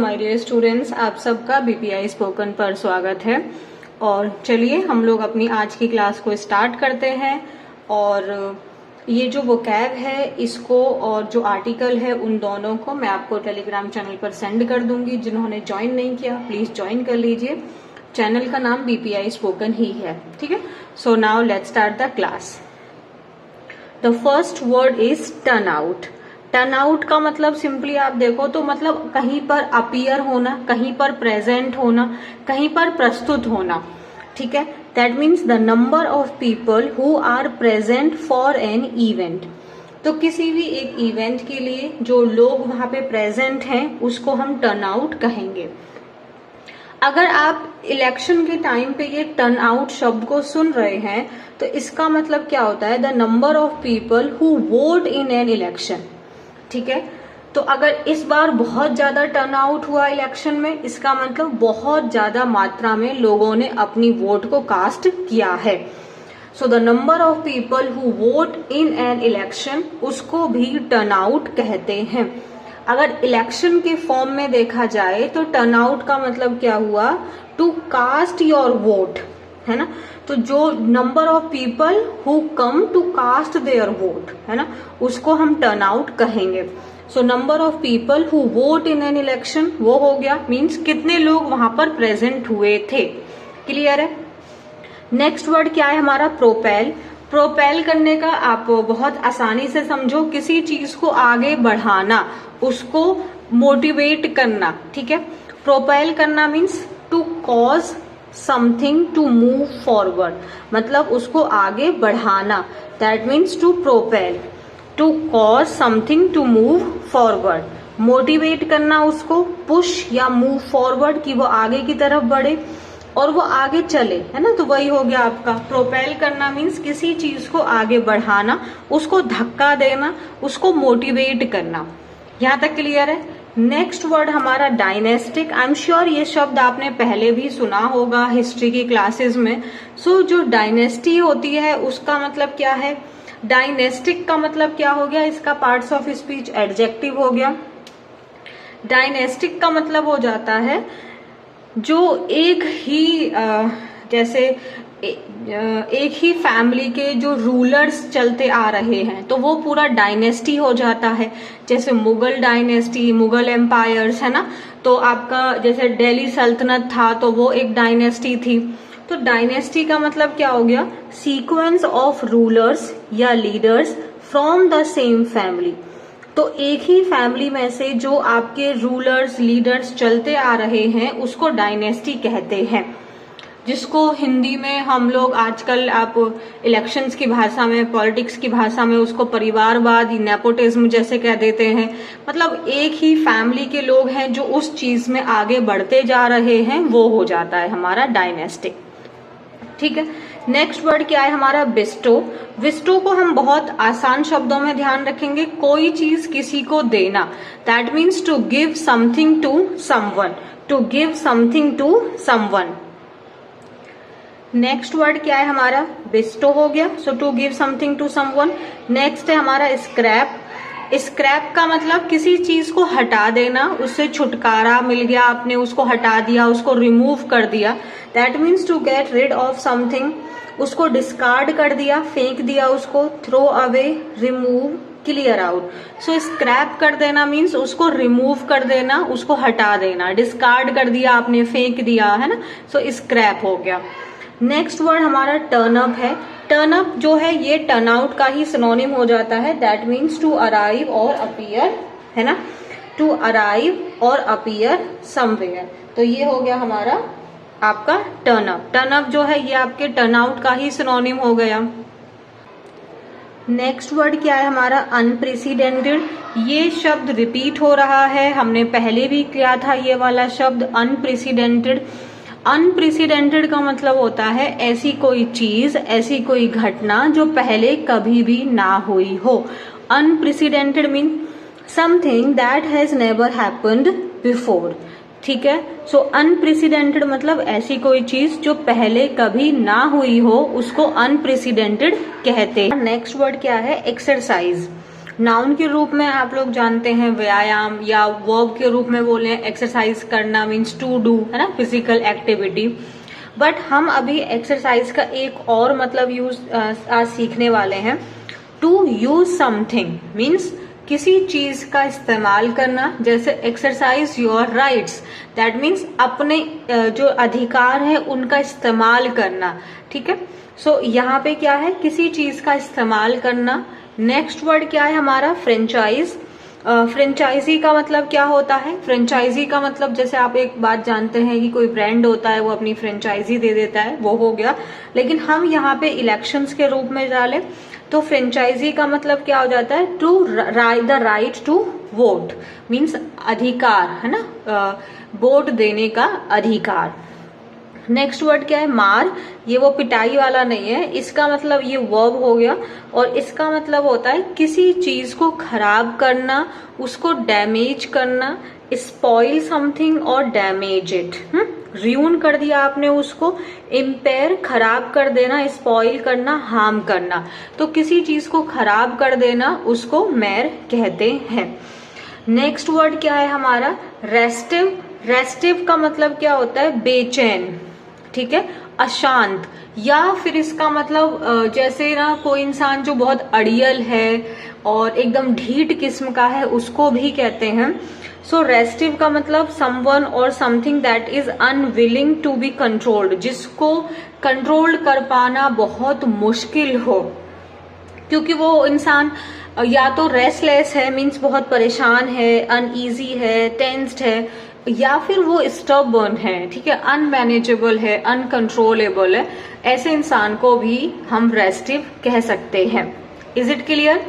My dear students, आप सबका BPI spoken पर स्वागत है। और चलिए हम लोग अपनी आज की क्लास को स्टार्ट करते हैं। और ये जो वोकैब है इसको और जो आर्टिकल है उन दोनों को मैं आपको टेलीग्राम चैनल पर सेंड कर दूंगी। जिन्होंने ज्वाइन नहीं किया प्लीज ज्वाइन कर लीजिए। चैनल का नाम बीपीआई स्पोकन ही है, ठीक है। So now let's start the class. The first word is turn out. Turn out का मतलब सिंपली आप देखो तो मतलब कहीं पर अपीयर होना, कहीं पर प्रेजेंट होना, कहीं पर प्रस्तुत होना, ठीक है। That means the number of people who are present for an event. तो किसी भी एक इवेंट के लिए जो लोग वहां पे प्रेजेंट हैं उसको हम टर्न आउट कहेंगे। अगर आप इलेक्शन के टाइम पे ये टर्न आउट शब्द को सुन रहे हैं तो इसका मतलब क्या होता है, the number of people who vote in an election, ठीक है। तो अगर इस बार बहुत ज्यादा टर्न आउट हुआ इलेक्शन में, इसका मतलब बहुत ज्यादा मात्रा में लोगों ने अपनी वोट को कास्ट किया है। So the number of people who vote in an election उसको भी टर्न आउट कहते हैं। अगर इलेक्शन के फॉर्म में देखा जाए तो टर्न आउट का मतलब क्या हुआ, टू कास्ट योर वोट, है ना। तो जो number of people who come to cast their vote, है ना, उसको हम टर्न आउट कहेंगे। So number of people who vote in an election वो हो गया, मीन्स कितने लोग वहां पर प्रेजेंट हुए थे। क्लियर है। नेक्स्ट वर्ड क्या है हमारा, प्रोपेल। प्रोपेल करने का आप बहुत आसानी से समझो, किसी चीज को आगे बढ़ाना, उसको मोटिवेट करना, ठीक है। प्रोपेल करना means to cause something to move forward, मतलब उसको आगे बढ़ाना। That means to propel, to cause something to move forward. Motivate करना उसको, पुश या मूव फॉरवर्ड, कि वो आगे की तरफ बढ़े और वो आगे चले, है ना। तो वही हो गया आपका प्रोपेल करना मीन्स किसी चीज को आगे बढ़ाना, उसको धक्का देना, उसको मोटिवेट करना। यहां तक क्लियर है। नेक्स्ट वर्ड हमारा डायनेस्टिक। आई एम श्योर ये शब्द आपने पहले भी सुना होगा हिस्ट्री की क्लासेस में। सो जो डायनेस्टी होती है उसका मतलब क्या है, डायनेस्टिक का मतलब क्या हो गया, इसका पार्ट्स ऑफ स्पीच एडजेक्टिव हो गया। डायनेस्टिक का मतलब हो जाता है जो एक ही जैसे एक ही फैमिली के जो रूलर्स चलते आ रहे हैं तो वो पूरा डायनेस्टी हो जाता है। जैसे मुगल डायनेस्टी, मुगल एम्पायर्स, है ना। तो आपका जैसे दिल्ली सल्तनत था तो वो एक डायनेस्टी थी। तो डायनेस्टी का मतलब क्या हो गया, सीक्वेंस ऑफ रूलर्स या leaders from the same family. तो एक ही फैमिली में से जो आपके रूलर्स लीडर्स चलते आ रहे हैं उसको डायनेस्टी कहते हैं, जिसको हिंदी में हम लोग आजकल आप इलेक्शंस की भाषा में, पॉलिटिक्स की भाषा में उसको परिवारवाद, नेपोटिज्म जैसे कह देते हैं। मतलब एक ही फैमिली के लोग हैं जो उस चीज में आगे बढ़ते जा रहे हैं, वो हो जाता है हमारा डायनेस्टिक, ठीक है। नेक्स्ट वर्ड क्या है हमारा, बिस्टो। विस्टो को हम बहुत आसान शब्दों में ध्यान रखेंगे, कोई चीज किसी को देना। That means to give something to someone, to give something to someone. Next word क्या है हमारा, बिस्टो हो गया, so to give something to someone. Next है हमारा स्क्रैप। स्क्रैप का मतलब किसी चीज को हटा देना, उससे छुटकारा मिल गया, आपने उसको हटा दिया, उसको रिमूव कर दिया। That means to get rid of something, उसको डिस्कार्ड कर दिया, फेंक दिया उसको, throw away, remove, clear out. So scrap कर देना मीन्स उसको रिमूव कर देना, उसको हटा देना। डिस्कार्ड कर दिया आपने, फेंक दिया, है ना। सो स्क्रैप हो गया। नेक्स्ट वर्ड हमारा टर्न अप है। टर्न अप जो है ये टर्न आउट का ही सिनोनिम हो जाता है। दैट मीन्स टू अराइव और अपीयर, है ना, टू अराइव और अपीयर समवेयर। तो ये हो गया हमारा आपका टर्न अप। टर्न अप जो है ये आपके टर्न आउट का ही सिनोनिम हो गया। नेक्स्ट वर्ड क्या है हमारा, अनप्रेसिडेंटेड। ये शब्द रिपीट हो रहा है, हमने पहले भी किया था ये वाला शब्द अनप्रेसिडेंटेड। अनप्रेसिडेंटेड का मतलब होता है ऐसी कोई चीज, ऐसी कोई घटना जो पहले कभी भी ना हुई हो। Unprecedented mean something that has never happened before, ठीक है। सो अनप्रेसिडेंटेड मतलब ऐसी कोई चीज जो पहले कभी ना हुई हो, उसको अनप्रेसिडेंटेड कहते हैं। नेक्स्ट वर्ड क्या है, एक्सरसाइज। नाउन के रूप में आप लोग जानते हैं व्यायाम, या वर्ब के रूप में बोले एक्सरसाइज करना मीन्स टू डू, है ना, फिजिकल एक्टिविटी। बट हम अभी एक्सरसाइज का एक और मतलब यूज आज सीखने वाले हैं। टू यूज समथिंग मीन्स किसी चीज का इस्तेमाल करना, जैसे exercise your rights, that means अपने जो अधिकार है उनका इस्तेमाल करना, ठीक है। सो यहाँ पे क्या है, किसी चीज का इस्तेमाल करना। नेक्स्ट वर्ड क्या है हमारा, फ्रेंचाइज। फ्रेंचाइजी का मतलब क्या होता है, फ्रेंचाइजी का मतलब जैसे आप एक बात जानते हैं कि कोई ब्रांड होता है वो अपनी फ्रेंचाइजी दे देता है, वो हो गया। लेकिन हम यहाँ पे इलेक्शंस के रूप में डालें तो फ्रेंचाइजी का मतलब क्या हो जाता है, to the right to vote means अधिकार, है ना, वोट देने का अधिकार। नेक्स्ट वर्ड क्या है, मार। ये वो पिटाई वाला नहीं है, इसका मतलब ये वर्ब हो गया और इसका मतलब होता है किसी चीज को खराब करना, उसको डैमेज करना, स्पॉइल समथिंग और डैमेज इट। रियून कर दिया आपने उसको, इम्पेयर खराब कर देना, स्पॉइल करना, हार्म करना। तो किसी चीज को खराब कर देना उसको मैर कहते हैं। नेक्स्ट वर्ड क्या है हमारा, रेस्टिव। रेस्टिव का मतलब क्या होता है, बेचैन, ठीक है, अशांत। या फिर इसका मतलब जैसे ना कोई इंसान जो बहुत अड़ियल है और एकदम ढीठ किस्म का है उसको भी कहते हैं। सो रेस्टिव का मतलब समवन और something that is unwilling to be controlled, जिसको कंट्रोल कर पाना बहुत मुश्किल हो, क्योंकि वो इंसान या तो रेस्टलेस है मीन्स बहुत परेशान है, अनईजी है, टेंस्ड है, या फिर वो स्टबर्न है, ठीक है, अनमैनेजेबल है, अनकंट्रोलेबल है। ऐसे इंसान को भी हम रेस्टिव कह सकते हैं। Is it clear?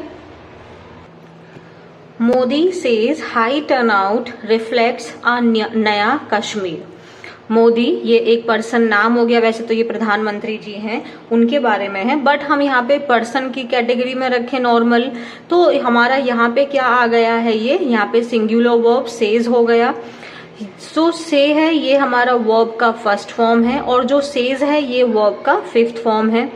Modi says high turnout reflects a नया कश्मीर। मोदी ये एक पर्सन नाम हो गया, वैसे तो ये प्रधानमंत्री जी हैं उनके बारे में है, बट हम यहाँ पे पर्सन की कैटेगरी में रखें नॉर्मल, तो हमारा यहाँ पे क्या आ गया है, ये यहाँ पे सिंगुलर वर्ब सेज हो गया। सो से है ये हमारा वर्ब का फर्स्ट फॉर्म है और जो सेज है ये वर्ब का फिफ्थ फॉर्म है।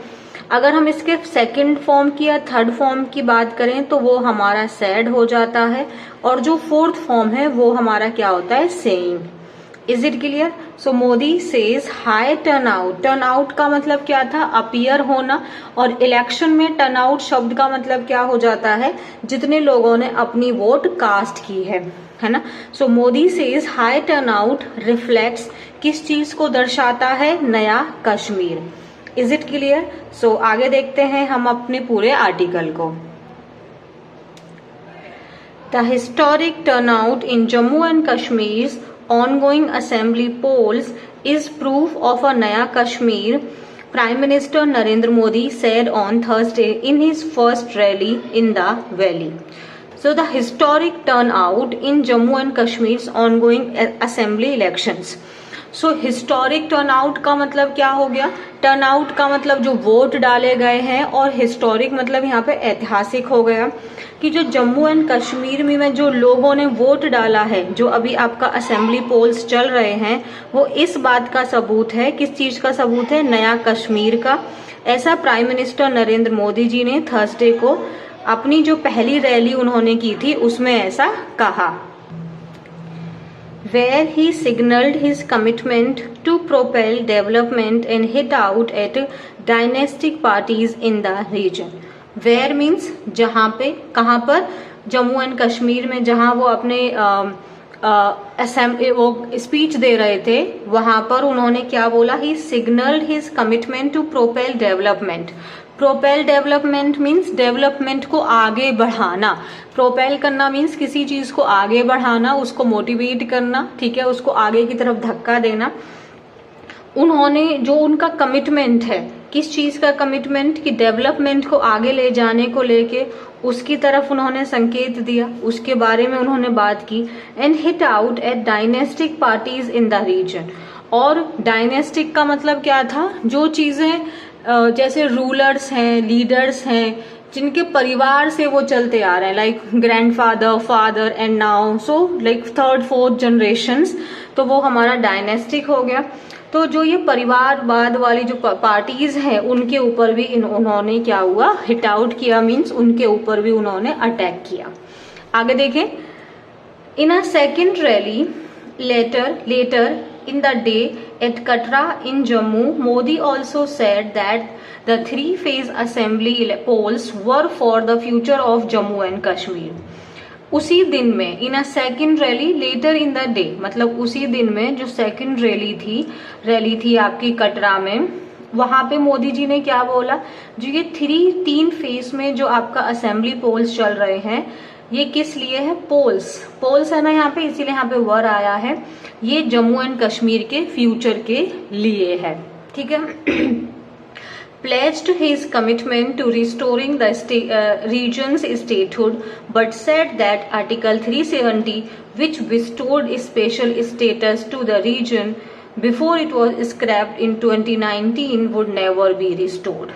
अगर हम इसके सेकंड फॉर्म की या थर्ड फॉर्म की बात करें तो वो हमारा सैड हो जाता है और जो फोर्थ फॉर्म है वो हमारा क्या होता है, saying. Is it clear? So Modi says high turnout. Turnout का मतलब क्या था, अपीयर होना, और इलेक्शन में टर्नआउट शब्द का मतलब क्या हो जाता है, जितने लोगों ने अपनी वोट कास्ट की है ना। So Modi says high turnout reflects, किस चीज को दर्शाता है, नया Kashmir. Is it clear? So आगे देखते हैं हम अपने पूरे आर्टिकल को। The historic turnout in Jammu and Kashmir ongoing assembly polls is proof of a Naya Kashmir, Prime Minister Narendra Modi said on Thursday in his first rally in the valley. So the historic turnout in Jammu and Kashmir's ongoing assembly elections. So historic turnout का मतलब क्या हो गया, turnout का मतलब जो vote डाले गए हैं, और हिस्टोरिक मतलब यहाँ पे ऐतिहासिक हो गया कि जो जम्मू एंड कश्मीर में जो लोगों ने वोट डाला है, जो अभी आपका असेंबली पोल्स चल रहे हैं, वो इस बात का सबूत है, किस चीज का सबूत है, नया कश्मीर का। ऐसा प्राइम मिनिस्टर नरेंद्र मोदी जी ने थर्सडे को अपनी जो पहली रैली उन्होंने की थी उसमें ऐसा कहा, where he signaled his commitment to propel development and hit out at dynastic parties in the region. Where means जहां पे, कहां पर, जम्मू एंड कश्मीर में जहां वो अपने वो स्पीच दे रहे थे, वहां पर उन्होंने क्या बोला, he signalled his commitment to propel development. Propel development means development को आगे बढ़ाना, प्रोपेल करना मीन्स किसी चीज को आगे बढ़ाना, उसको मोटिवेट करना, ठीक है, उसको आगे की तरफ धक्का देना। उन्होंने जो उनका कमिटमेंट है, किस चीज का कमिटमेंट, कि डेवलपमेंट को आगे ले जाने को लेके उसकी तरफ उन्होंने संकेत दिया, उसके बारे में उन्होंने बात की। And hit out at dynastic parties in the region. और डायनेस्टिक का मतलब क्या था, जो चीजें जैसे रूलर्स हैं, लीडर्स हैं, जिनके परिवार से वो चलते आ रहे हैं, like grandfather, father and now, so like third fourth generations, तो वो हमारा डायनेस्टिक हो गया। तो जो ये परिवारवाद वाली जो पार्टीज हैं उनके ऊपर भी उन्होंने क्या हुआ, हिट आउट किया, मीन्स उनके ऊपर भी उन्होंने अटैक किया। आगे देखें, in a second rally later in the day at Katra in Jammu, Modi also said that the three-phase assembly polls were for the future of Jammu and Kashmir. उसी दिन में in a second rally later in the day, मतलब उसी दिन में जो second rally थी आपकी कटरा में, वहां पे मोदी जी ने क्या बोला, जो ये तीन फेज में जो आपका असेंबली पोल्स चल रहे हैं, ये किस लिए है, पोल्स है ना यहाँ पे, इसीलिए यहाँ पे वर आया है, ये जम्मू एंड कश्मीर के फ्यूचर के लिए है, ठीक है। pledged his commitment to restoring the region's statehood, but said that Article 370, which bestowed special status to the region before it was scrapped in 2019, would never be restored.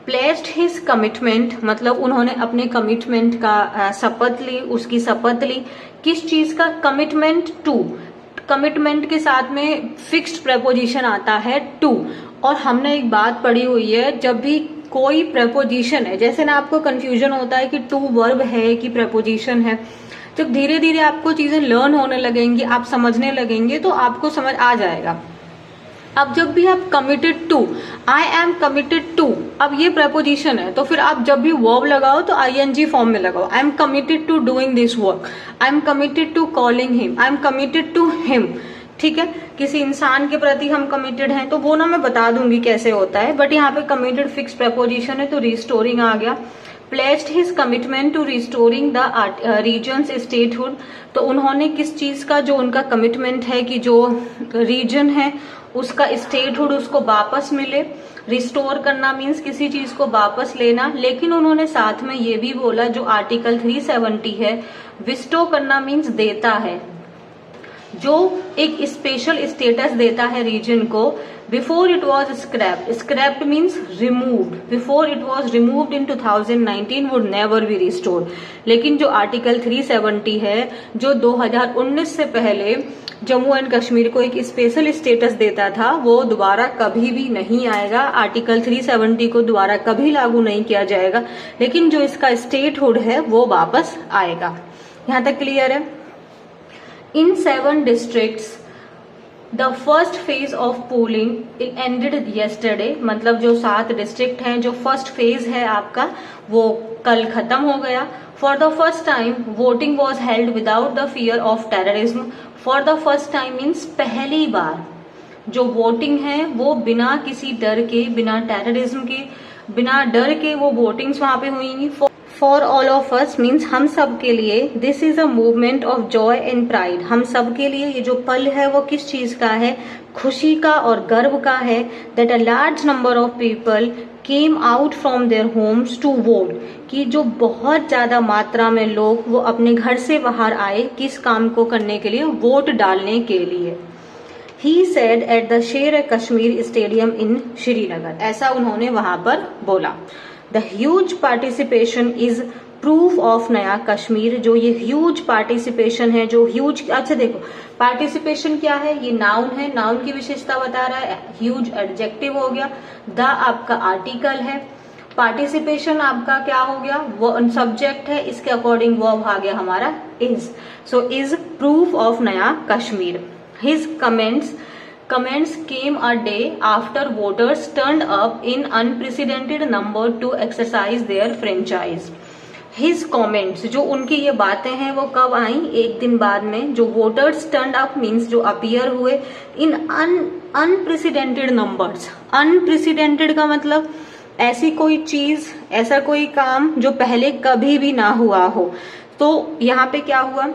Pledged his commitment मतलब उन्होंने अपने commitment का शपथ ली, उसकी शपथ ली, किस चीज का, कमिटमेंट टू, कमिटमेंट के साथ में फिक्स्ड प्रेपोजिशन आता है टू। और हमने एक बात पढ़ी हुई है, जब भी कोई प्रेपोजिशन है, जैसे ना आपको कंफ्यूजन होता है कि टू वर्ब है कि प्रेपोजिशन है, जब धीरे धीरे आपको चीजें लर्न होने लगेंगी, आप समझने लगेंगे, तो आपको समझ आ जाएगा। अब जब भी आप committed to, I am committed to, अब ये प्रेपोजिशन है, तो फिर आप जब भी वर्ब लगाओ तो आईएनजी फॉर्म में लगाओ, I am committed to doing this work, I am committed to calling him, I am committed to him, ठीक है। किसी इंसान के प्रति हम कमिटेड हैं तो वो ना मैं बता दूंगी कैसे होता है, बट यहाँ पे कमिटेड फिक्स प्रेपोजिशन है तो रिस्टोरिंग आ गया। Placed his commitment to restoring the region's statehood, तो उन्होंने किस चीज का, जो उनका कमिटमेंट है कि जो रीजन है उसका स्टेटहुड उसको वापस मिले। रिस्टोर करना मीन्स किसी चीज को वापस लेना, लेकिन उन्होंने साथ में ये भी बोला जो आर्टिकल 370 है, विस्टो करना मीन्स देता है, जो एक स्पेशल स्टेटस देता है रीजन को। Before it was scraped means removed, before it was removed in 2019 would never be restored. लेकिन जो आर्टिकल 370 है, जो 2019 से पहले जम्मू एंड कश्मीर को एक स्पेशल स्टेटस देता था, वो दोबारा कभी भी नहीं आएगा। आर्टिकल 370 को दोबारा कभी लागू नहीं किया जाएगा, लेकिन जो इसका स्टेटहुड है वो वापस आएगा। यहां तक क्लियर है। In 7 districts, the first phase of polling ended yesterday, मतलब जो 7 डिस्ट्रिक्ट हैं, जो फर्स्ट फेज है आपका वो कल खत्म हो गया। For the first time, voting was held without the fear of terrorism. For the first time means पहली बार जो वोटिंग है वो बिना किसी डर के, बिना टेररिज्म के, बिना डर के वो वोटिंग्स वहां पे हुई। For all of us means हम सब के लिए, this is a movement of Joy and pride, हम सब के लिए ये जो पल है वो किस चीज का है, खुशी का और गर्व का है। That a large number of people came out from their homes to vote, कि जो बहुत ज्यादा मात्रा में लोग वो अपने घर से बाहर आए, किस काम को करने के लिए, वोट डालने के लिए। He said at the शेर कश्मीर स्टेडियम इन श्रीनगर, ऐसा उन्होंने वहां पर बोला। The huge participation is proof of नया कश्मीर, जो ये huge participation है, जो huge, अच्छा देखो participation क्या है, ये नाउन है, नाउन की विशेषता बता रहा है, huge एडजेक्टिव हो गया, द आपका आर्टिकल है, पार्टिसिपेशन आपका क्या हो गया, वो सब्जेक्ट है, इसके अकॉर्डिंग वर्ब आ गया हमारा is. So is proof of नया Kashmir. His comments came a day after voters turned up in unprecedented number to exercise their franchise. His comments, जो उनकी ये बातें हैं वो कब आई, एक दिन बाद में। जो वोटर्स turned up means जो अपीयर हुए इन unprecedented numbers। unprecedented का मतलब ऐसी कोई चीज, ऐसा कोई काम जो पहले कभी भी ना हुआ हो। तो यहाँ पे क्या हुआ,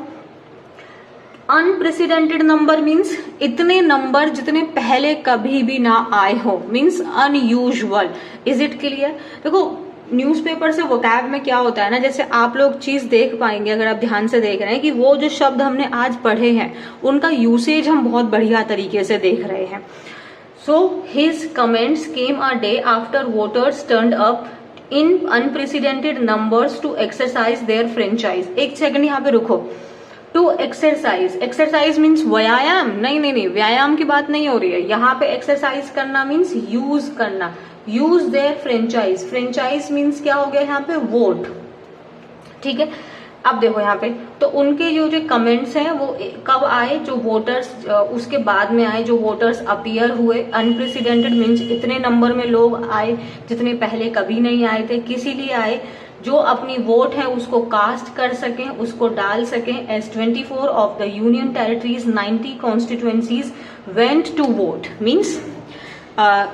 अनप्रेसिडेंटेड नंबर मीन्स इतने नंबर जितने पहले कभी भी ना आए हो, means unusual. Is it clear? देखो न्यूज़पेपर से वोकैब में क्या होता है ना, जैसे आप लोग चीज देख पाएंगे अगर आप ध्यान से देख रहे हैं कि वो जो शब्द हमने आज पढ़े हैं उनका यूसेज हम बहुत बढ़िया तरीके से देख रहे हैं। So his comments came a day after voters turned up in unprecedented numbers to exercise their franchise. एक सेकंड यहाँ पे रुको, टू एक्सरसाइज, एक्सरसाइज मीन्स व्यायाम, नहीं, व्यायाम की बात नहीं हो रही है यहाँ पे। एक्सरसाइज करना मीन्स यूज करना, use their franchise, franchise means क्या हो गया यहाँ पे, वोट, ठीक है। अब देखो यहाँ पे तो उनके जो कमेंट्स हैं वो कब आए, जो वोटर्स उसके बाद में आए, जो वोटर्स अपीयर हुए, अनप्रेसिडेंटेड मीन्स इतने नंबर में लोग आए जितने पहले कभी नहीं आए थे, किसी लिए आए, जो अपनी वोट है उसको कास्ट कर सकें, उसको डाल सकें। As 24 of the union territories 90 constituencies went to vote, means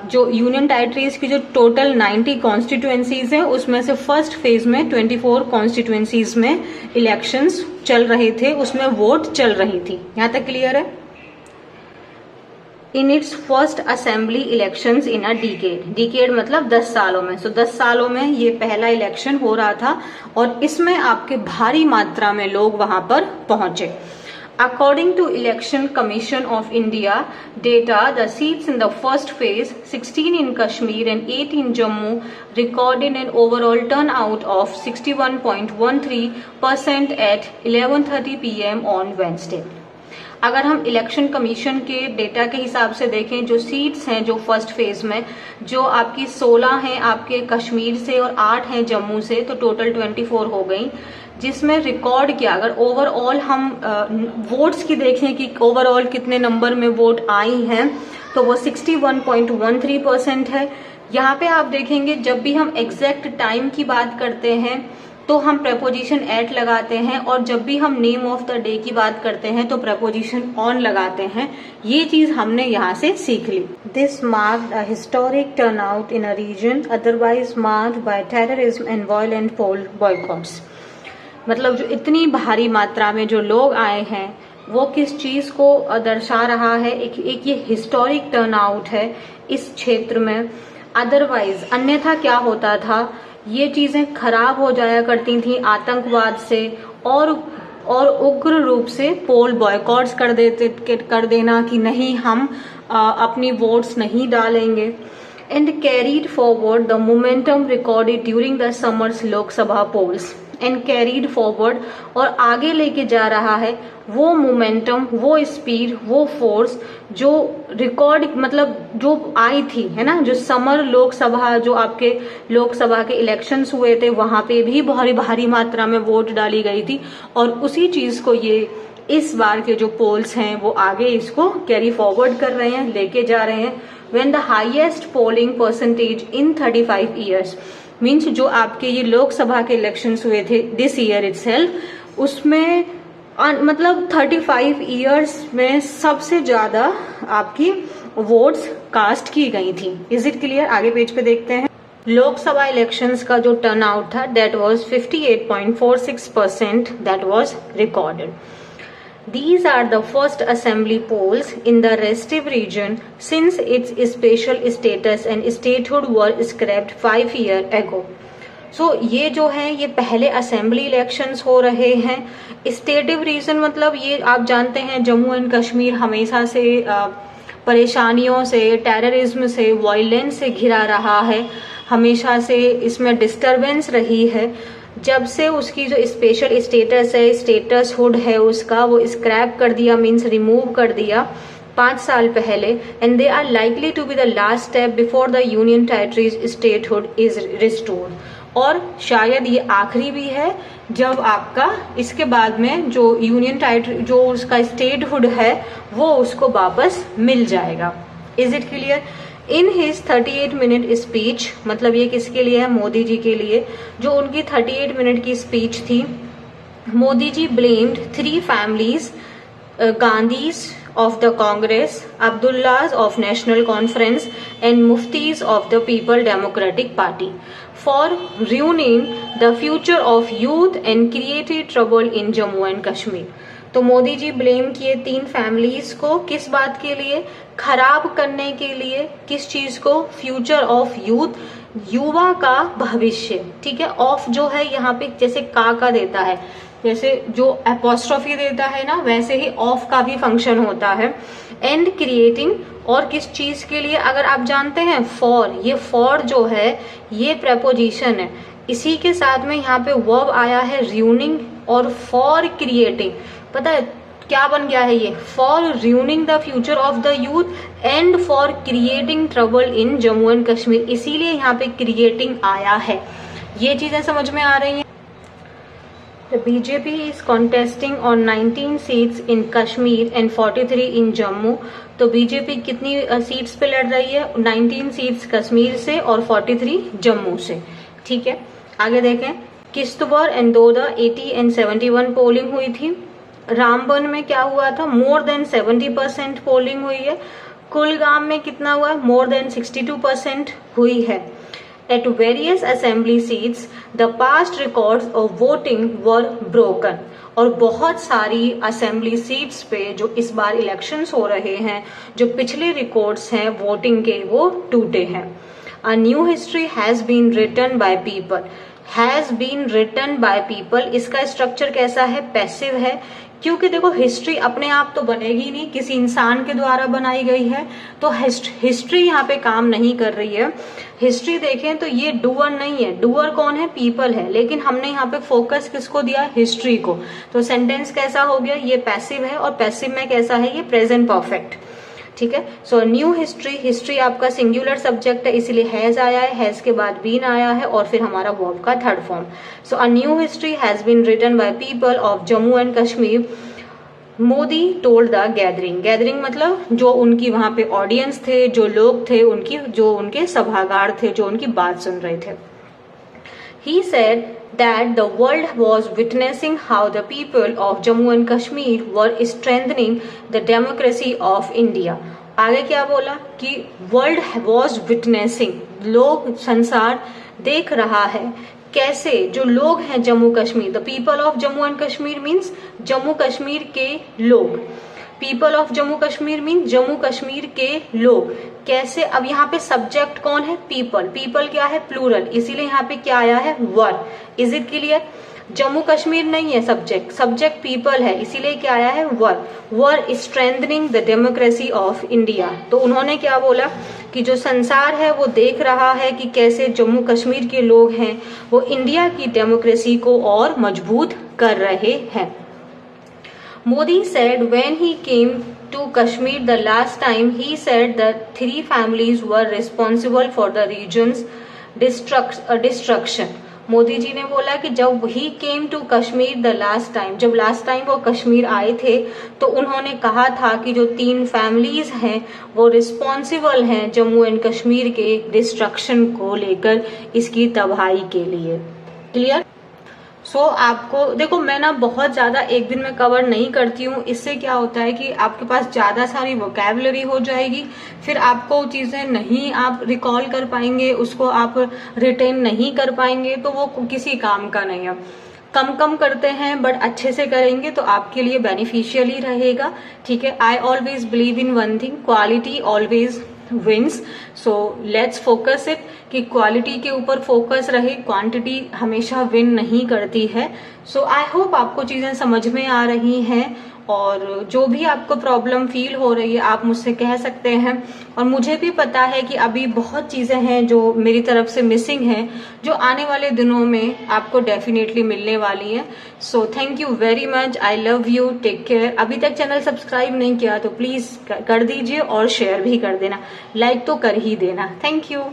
जो यूनियन टेरिटरीज की जो टोटल 90 कॉन्स्टिट्यूएंसीज हैं उसमें से फर्स्ट फेज में 24 कॉन्स्टिट्यूएंसीज में इलेक्शंस चल रहे थे, उसमें वोट चल रही थी। यहां तक क्लियर है। In its first assembly elections in a decade, decade मतलब 10 सालों में, सो 10 सालों में ये पहला इलेक्शन हो रहा था और इसमें आपके भारी मात्रा में लोग वहां पर पहुंचे। According to Election Commission of India data, the seats in the first phase, 16 in Kashmir and 8 in Jammu, recorded an overall turnout of 61.13% at 11:30 p.m. on Wednesday. अगर हम इलेक्शन कमीशन के डेटा के हिसाब से देखें, जो सीट्स हैं जो फर्स्ट फेज में, जो आपकी 16 हैं आपके कश्मीर से और 8 हैं जम्मू से, तो टोटल 24 हो गई, जिसमें रिकॉर्ड किया, अगर ओवरऑल हम वोट्स की देखें कि ओवरऑल कितने नंबर में वोट आई हैं, तो वो 61.13% है। यहाँ पे आप देखेंगे जब भी हम एग्जैक्ट टाइम की बात करते हैं तो हम प्रेपोजिशन एट लगाते हैं, और जब भी हम नेम ऑफ द डे की बात करते हैं तो प्रेपोजिशन ऑन लगाते हैं। ये चीज हमने यहाँ से सीख ली। This marked a historic turnout in a region otherwise marked by terrorism and violent poll boycotts. मतलब जो इतनी भारी मात्रा में जो लोग आए हैं वो किस चीज को दर्शा रहा है, एक ये हिस्टोरिक टर्नआउट है इस क्षेत्र में। अदरवाइज अन्यथा क्या होता था, ये चीजें खराब हो जाया करती थी आतंकवाद से और उग्र रूप से पोल बॉयकॉट्स कर देना कि नहीं हम अपनी वोट्स नहीं डालेंगे। And carried forward the momentum recorded during the summer's Lok Sabha polls, and carried forward और आगे लेके जा रहा है वो मोमेंटम, वो स्पीड, वो फोर्स जो रिकॉर्ड मतलब जो आई थी, है ना, जो समर लोकसभा, जो आपके लोकसभा के इलेक्शंस हुए थे वहां पे भी भारी मात्रा में वोट डाली गई थी, और उसी चीज को ये इस बार के जो पोल्स हैं वो आगे इसको कैरी फॉरवर्ड कर रहे हैं, लेके जा रहे हैं। When the highest polling percentage in 35 years, means जो आपके ये लोकसभा के इलेक्शंस हुए थे दिस ईयर इटसेल्फ, उसमें मतलब 35 ईयर्स में सबसे ज्यादा आपकी वोट्स कास्ट की गई थी। Is it clear? आगे पेज पे देखते हैं। लोकसभा इलेक्शंस का जो टर्नआउट था that was 58.46% that was recorded. These are the first assembly polls in the restive region since its special status and statehood were scrapped 5 years ago. So ये जो है ये पहले असेंबली इलेक्शंस हो रहे हैं। स्टेटिव रीजन मतलब ये आप जानते हैं जम्मू एंड कश्मीर हमेशा से परेशानियों से, टेररिज्म से, वायलेंस से घिरा रहा है, हमेशा से इसमें डिस्टरबेंस रही है। जब से उसकी जो स्पेशल स्टेटस है, स्टेटसहुड है उसका, वो स्क्रैप कर दिया, मीन्स रिमूव कर दिया 5 साल पहले, and they are likely to be the last step before the union territories statehood is restored. और शायद ये आखिरी भी है जब आपका इसके बाद में जो यूनियन टेरिटरी जो उसका स्टेटहुड है वो उसको वापस मिल जाएगा। Is it clear? In his 38 minute speech, मतलब ये किसके लिए है? मोदी जी के लिए। जो उनकी 38 मिनट की स्पीच थी, Modi ji blamed 3 families, Gandhis of the Congress, Abdullahs of National Conference and Muftis of the People Democratic Party for ruining the future of youth and created trouble in Jammu and Kashmir. तो Modi ji blame किए 3 families को, किस बात के लिए? खराब करने के लिए। किस चीज को? फ्यूचर ऑफ यूथ, युवा का भविष्य। ठीक है, ऑफ जो है यहाँ पे जैसे का देता है, जैसे जो एपोस्ट्रोफी देता है ना, वैसे ही ऑफ का भी फंक्शन होता है। एंड क्रिएटिंग, और किस चीज के लिए? अगर आप जानते हैं फॉर, ये फॉर जो है ये प्रेपोजिशन है, इसी के साथ में यहाँ पे वर्ब आया है र्यूनिंग और फॉर क्रिएटिंग। पता है क्या बन गया है ये? For ruining the future of the youth and for creating trouble in Jammu and Kashmir, इसीलिए यहाँ पे क्रिएटिंग आया है। ये चीजें समझ में आ रही हैं। The BJP is contesting on 19 seats in Kashmir and 43 in Jammu। तो बीजेपी कितनी सीट्स पे लड़ रही है? 19 सीट्स कश्मीर से और 43 जम्मू से। ठीक है, आगे देखें। Kishtwar and Doda 80 and 71 polling हुई थी। रामबन में क्या हुआ था? मोर देन 70% पोलिंग हुई है। कुलगाम में कितना हुआ? मोर देन 62% हुई है। At various assembly seats, the past records of voting were broken। और बहुत सारी असेंबली सीट्स पे जो इस बार इलेक्शंस हो रहे हैं, जो पिछले रिकॉर्ड्स हैं वोटिंग के, वो टूटे हैं। A new history has been written by people। Has been written by people, इसका स्ट्रक्चर कैसा है? पैसिव है, क्योंकि देखो हिस्ट्री अपने आप तो बनेगी नहीं, किसी इंसान के द्वारा बनाई गई है, तो हिस्ट्री यहाँ पे काम नहीं कर रही है। हिस्ट्री देखें तो ये डूअर नहीं है, डूअर कौन है? पीपल है, लेकिन हमने यहाँ पे फोकस किसको दिया? हिस्ट्री को। तो सेंटेंस कैसा हो गया? ये पैसिव है, और पैसिव में कैसा है? ये प्रेजेंट परफेक्ट। ठीक है, सो न्यू हिस्ट्री, हिस्ट्री आपका सिंगुलर सब्जेक्ट है, इसलिए हैज आया है, हैज के बाद बीन आया है, और फिर हमारा वर्ब का third form. So a new history has been written by people of Jammu and Kashmir. Modi told the gathering, gathering मतलब जो उनकी वहां पे ऑडियंस थे, जो लोग थे, उनकी जो उनके सभागार थे, जो उनकी बात सुन रहे थे। He said that the world was witnessing how the people of Jammu and Kashmir were strengthening the democracy of India। आगे क्या बोला कि वर्ल्ड वॉज विटनेसिंग, लोग, संसार देख रहा है कैसे जो लोग हैं Jammu Kashmir, the people of Jammu and Kashmir means Jammu Kashmir के लोग, people of Jammu Kashmir mean Jammu Kashmir के लोग कैसे। अब यहाँ पे सब्जेक्ट कौन है? पीपल, पीपल क्या है? प्लूरल, इसीलिए यहाँ पे क्या आया है? Were. Is it clear? Jammu Kashmir नहीं है सब्जेक्ट, सब्जेक्ट पीपल है, इसीलिए क्या आया है? Were. Were strengthening the democracy of India. तो उन्होंने क्या बोला कि जो संसार है वो देख रहा है कि कैसे जम्मू कश्मीर के लोग हैं वो इंडिया की डेमोक्रेसी को और मजबूत कर रहे हैं। Modi said when he came to Kashmir the last time, he said that 3 families were responsible for the region's destruction। Modi ji ने बोला कि जब he came to Kashmir the last time, जब लास्ट टाइम वो कश्मीर आए थे तो उन्होंने कहा था कि जो 3 फैमिलीज हैं वो रिस्पॉन्सिबल हैं जम्मू एंड कश्मीर के डिस्ट्रक्शन को लेकर, इसकी तबाही के लिए। क्लियर? सो आपको देखो, मैं ना बहुत ज्यादा एक दिन में कवर नहीं करती हूँ, इससे क्या होता है कि आपके पास ज्यादा सारी वोकैबुलरी हो जाएगी, फिर आपको चीजें नहीं आप रिकॉल कर पाएंगे, उसको आप रिटेन नहीं कर पाएंगे, तो वो किसी काम का नहीं है। कम कम करते हैं बट अच्छे से करेंगे तो आपके लिए बेनिफिशियल ही रहेगा। ठीक है, I always believe in one thing, quality always wins. So let's focus it कि क्वालिटी के ऊपर फोकस रहे, क्वांटिटी हमेशा विन नहीं करती है। सो आई होप आपको चीजें समझ में आ रही हैं, और जो भी आपको प्रॉब्लम फील हो रही है आप मुझसे कह सकते हैं, और मुझे भी पता है कि अभी बहुत चीजें हैं जो मेरी तरफ से मिसिंग हैं, जो आने वाले दिनों में आपको डेफिनेटली मिलने वाली हैं। So thank you very much, I love you, take care. अभी तक चैनल सब्सक्राइब नहीं किया तो प्लीज कर दीजिए, और शेयर भी कर देना, लाइक तो कर ही देना। Thank you.